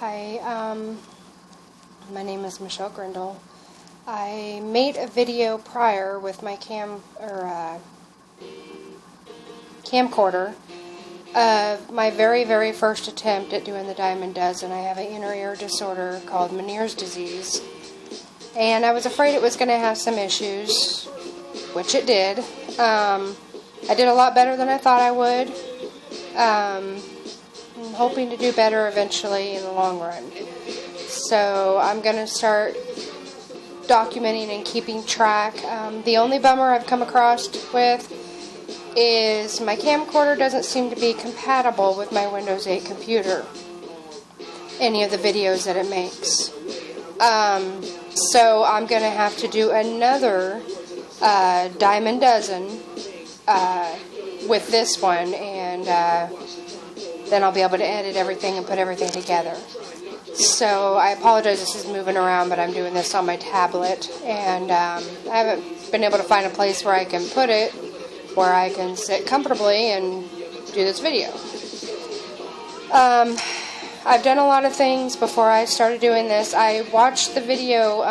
Hi, my name is Michelle Grindle. I made a video prior with my camcorder of my very first attempt at doing the diamond dozen. I have an inner ear disorder called Meniere's disease, and I was afraid it was going to have some issues, which it did. I did a lot better than I thought I would. I'm hoping to do better eventually in the long run. So I'm going to start documenting and keeping track. The only bummer I've come across with is my camcorder doesn't seem to be compatible with my Windows 8 computer, any of the videos that it makes. So I'm going to have to do another diamond dozen with this one, and then I'll be able to edit everything and put everything together. So I apologize, this is moving around, but I'm doing this on my tablet, and I haven't been able to find a place where I can put it, where I can sit comfortably and do this video. I've done a lot of things before I started doing this. I watched the video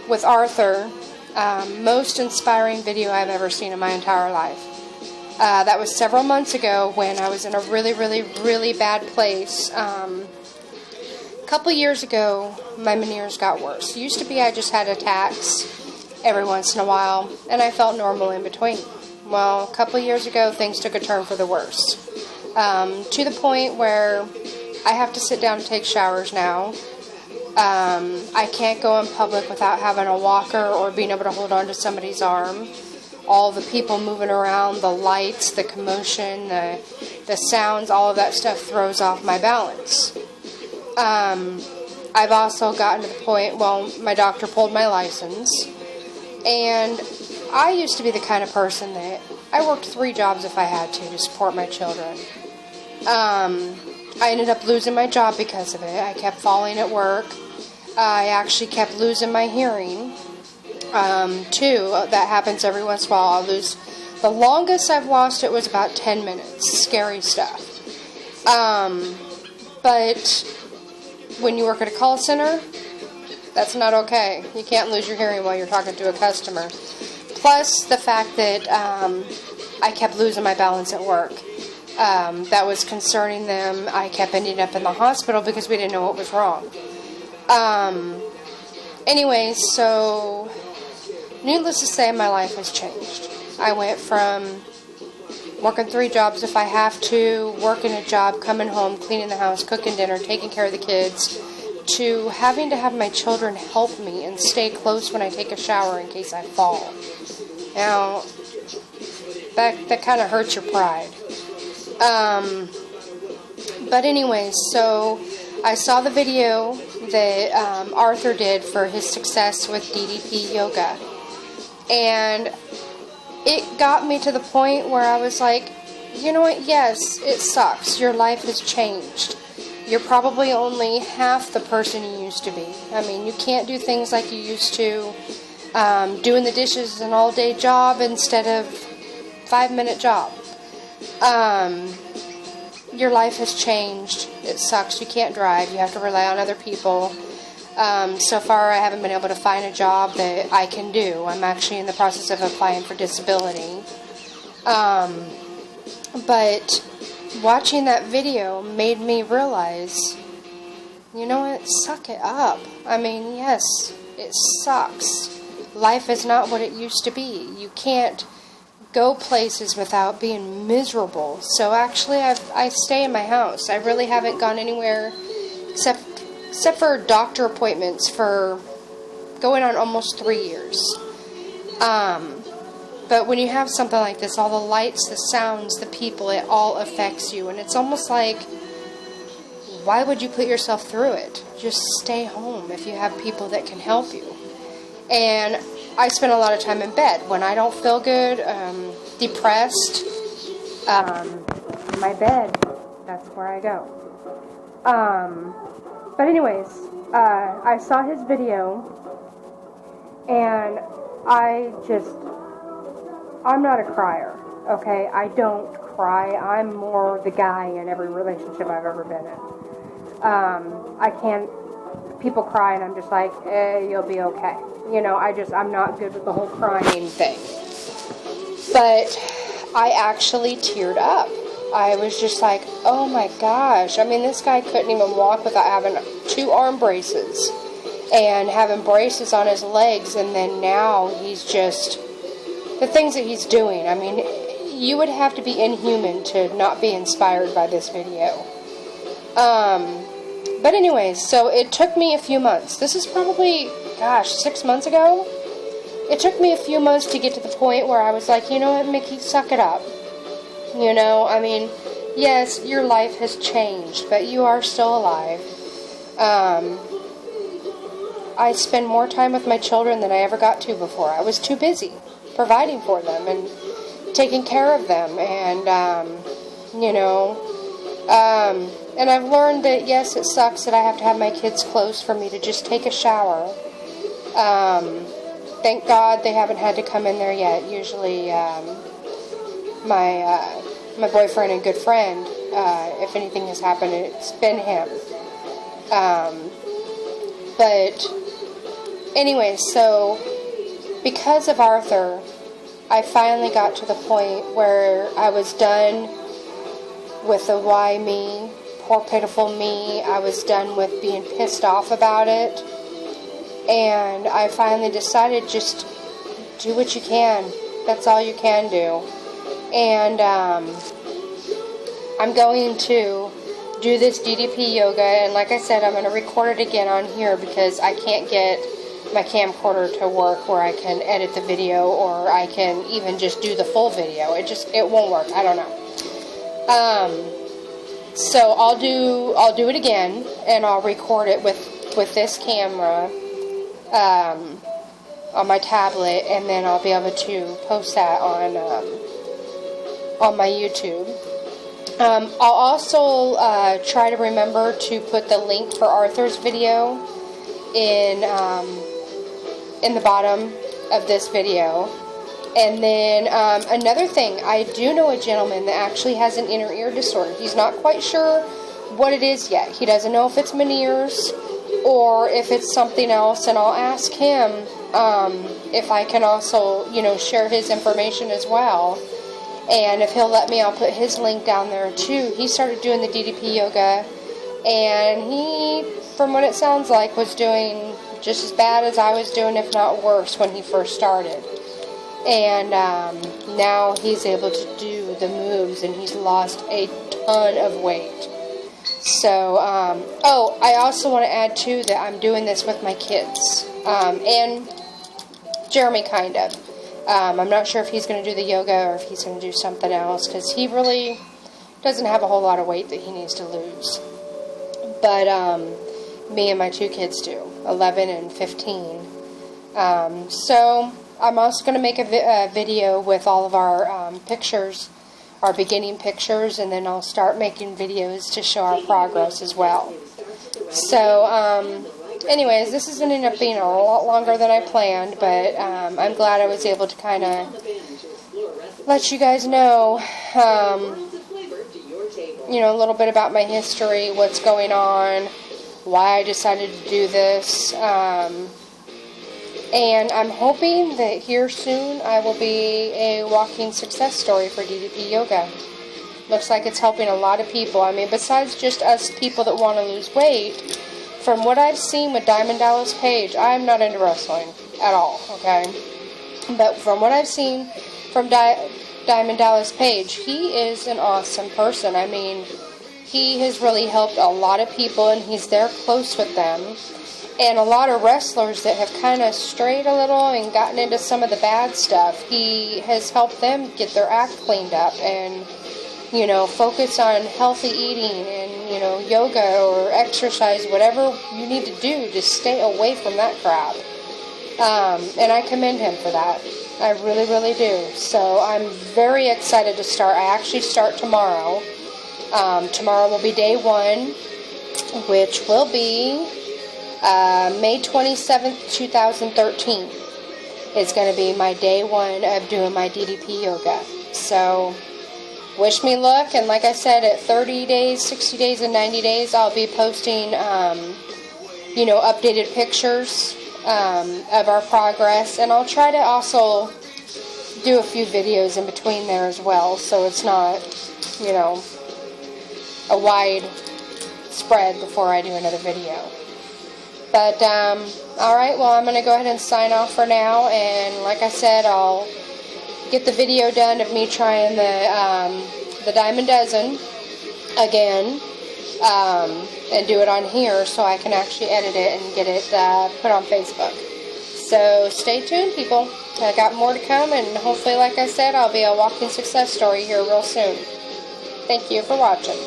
with Arthur, most inspiring video I've ever seen in my entire life. That was several months ago when I was in a really bad place. A couple years ago, my Meniere's got worse. It used to be I just had attacks every once in a while, and I felt normal in between. Well, a couple years ago, things took a turn for the worse. To the point where I have to sit down and take showers now. I can't go in public without having a walker or being able to hold on to somebody's arm. All the people moving around, the lights, the commotion, the sounds, all of that stuff throws off my balance. I've also gotten to the point, well, my doctor pulled my license, and I used to be the kind of person that I worked 3 jobs if I had to support my children. I ended up losing my job because of it. I kept falling at work. I actually kept losing my hearing, too. That happens every once in a while. I'll lose. The longest I've lost it was about 10 minutes. Scary stuff. But when you work at a call center, that's not okay. You can't lose your hearing while you're talking to a customer. Plus the fact that I kept losing my balance at work. That was concerning them. I kept ending up in the hospital because we didn't know what was wrong. Anyways, so needless to say, my life has changed. I went from working 3 jobs if I have to, working a job, coming home, cleaning the house, cooking dinner, taking care of the kids, to having to have my children help me and stay close when I take a shower in case I fall. Now, that kind of hurts your pride. But anyways, so I saw the video that Arthur did for his success with DDP Yoga, and it got me to the point where I was like, you know what, yes, it sucks. Your life has changed. You're probably only half the person you used to be. I mean, you can't do things like you used to. Doing the dishes is an all-day job instead of 5-minute job. Your life has changed. It sucks. You can't drive. You have to rely on other people. So far, I haven't been able to find a job that I can do. I'm actually in the process of applying for disability. But watching that video made me realize, you know what, suck it up. I mean, yes, it sucks. Life is not what it used to be. You can't go places without being miserable. So actually, I stay in my house. I really haven't gone anywhere except for doctor appointments for going on almost 3 years. But when you have something like this, all the lights, the sounds, the people, it all affects you. And it's almost like, why would you put yourself through it? Just stay home if you have people that can help you. And I spend a lot of time in bed. When I don't feel good, depressed, my bed, that's where I go. But anyways, I saw his video, and I'm not a crier, okay? I don't cry. I'm more the guy in every relationship I've ever been in. I can't, people cry and I'm just like, you'll be okay. You know, I'm not good with the whole crying thing. But I actually teared up. I was just like, oh my gosh. I mean, this guy couldn't even walk without having 2 arm braces and having braces on his legs, and then now he's just, the things that he's doing, I mean, you would have to be inhuman to not be inspired by this video. But anyways, so it took me a few months. This is probably, gosh, 6 months ago? It took me a few months to get to the point where I was like, you know what, Mickey, suck it up. You know, I mean, yes, your life has changed, but you are still alive. I spend more time with my children than I ever got to before. I was too busy providing for them and taking care of them, and, you know, and I've learned that, yes, it sucks that I have to have my kids close for me to just take a shower. Thank God they haven't had to come in there yet. Usually, my boyfriend and good friend, if anything has happened, it's been him. But anyway, so because of Arthur, I finally got to the point where I was done with the why me, poor pitiful me. I was done with being pissed off about it. And I finally decided, just do what you can. That's all you can do. And I'm going to do this DDP yoga, and like I said, I'm going to record it again on here because I can't get my camcorder to work where I can edit the video, or I can even just do the full video. It won't work. I don't know. So I'll do it again, and I'll record it with this camera on my tablet, and then I'll be able to post that on my YouTube. I'll also try to remember to put the link for Arthur's video in the bottom of this video. And then another thing, I do know a gentleman that actually has an inner ear disorder. He's not quite sure what it is yet. He doesn't know if it's Meniere's or if it's something else, and I'll ask him if I can also, you know, share his information as well. And if he'll let me, I'll put his link down there too. He started doing the DDP yoga, and he, from what it sounds like, was doing just as bad as I was doing, if not worse, when he first started. And now he's able to do the moves, and he's lost a ton of weight. So, oh, I also want to add too that I'm doing this with my kids, and Jeremy, kind of. I'm not sure if he's going to do the yoga or if he's going to do something else, because he really doesn't have a whole lot of weight that he needs to lose. But me and my 2 kids do, 11 and 15. So I'm also going to make a video with all of our pictures, our beginning pictures, and then I'll start making videos to show our progress as well. So, anyways, this is ending up being a lot longer than I planned, but I'm glad I was able to kind of let you guys know, you know, a little bit about my history, what's going on, why I decided to do this, and I'm hoping that here soon I will be a walking success story for DDP Yoga. Looks like it's helping a lot of people. I mean, besides just us people that want to lose weight, from what I've seen with Diamond Dallas Page, I'm not into wrestling at all, okay? But from what I've seen from Diamond Dallas Page, he is an awesome person. I mean, he has really helped a lot of people, and he's there close with them. And a lot of wrestlers that have kind of strayed a little and gotten into some of the bad stuff, he has helped them get their act cleaned up and, you know, focus on healthy eating and, you know, yoga or exercise, whatever you need to do to stay away from that crap. And I commend him for that. I really, really do. So I'm very excited to start. I actually start tomorrow. Tomorrow will be day 1, which will be May 27th, 2013 is going to be my day 1 of doing my DDP yoga. So wish me luck. And like I said, at 30 days, 60 days, and 90 days, I'll be posting, updated pictures of our progress. And I'll try to also do a few videos in between there as well, so it's not, a wide spread before I do another video. But, alright, well, I'm going to go ahead and sign off for now, and like I said, I'll get the video done of me trying the Diamond Dozen again, and do it on here so I can actually edit it and get it put on Facebook. So stay tuned, people. I got more to come, and hopefully, like I said, I'll be a walking success story here real soon. Thank you for watching.